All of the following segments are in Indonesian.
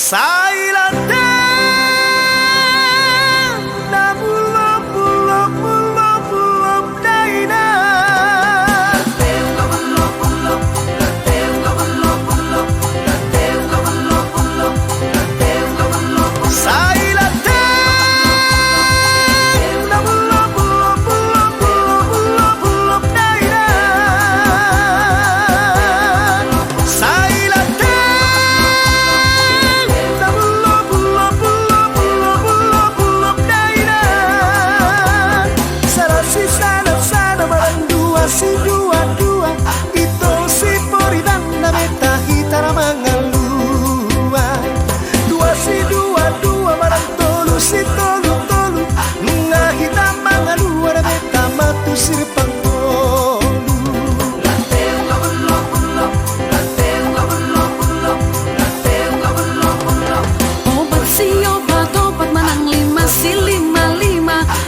Sai latte na bulop bulop bulop bulop daina. Latte na bulop bulop, latte na bulop bulop, latte na bulop bulop, latte na bulop. Sai latte na bulop bulop bulop bulop bulop daina. Sai latte si dua-dua itu si poridan na beta hitara mangalua. Dua si dua-dua marang tolu si tolu-tolu nunga hitam mangalua na beta matu sirpang tolu. Latte nga bulok bulok, latte nga bulok bulok, latte nga bulok bulok. Obat si obat manang lima si lima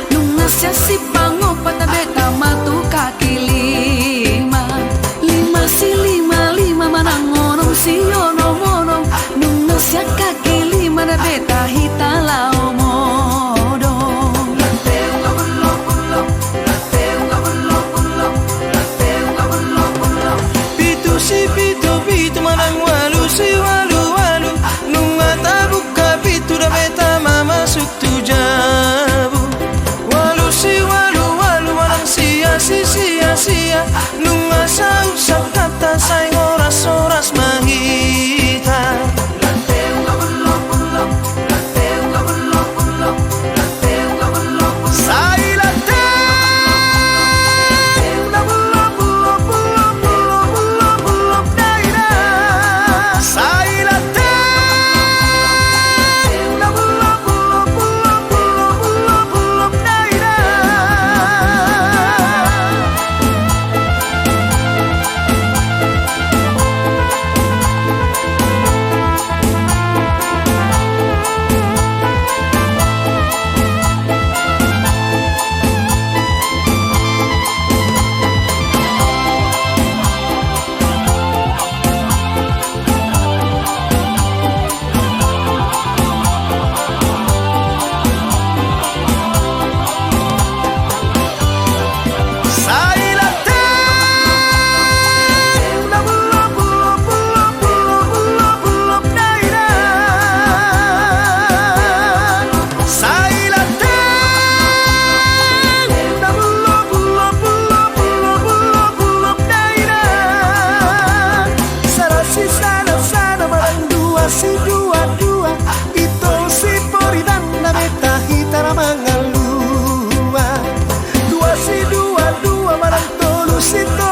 nunga siya si pangopat na beta matu kaki si onom-onom nung nasya kaki lima na beta hitala omodong. Latte nga bulok bulok, latte nga bulok bulok, latte nga bulok bulok. Pitu si pitu manang walu si walu nung atabuk ka pitu na beta mamasuk tu jabu. Walu si walu manang sia nung asa usap kata say oras mahita. Latte nga bulok bulok, latte nga bulok bulok, latte nga bulok bulok. Sai latte na bulok bulok bulok bulok bulok bulok daina. Sai latte na bulok bulok bulok bulok bulok bulok daina. Si dua-dua itu si poridan na beta hitara mangalua. Dua si dua-dua marang tolu si tolu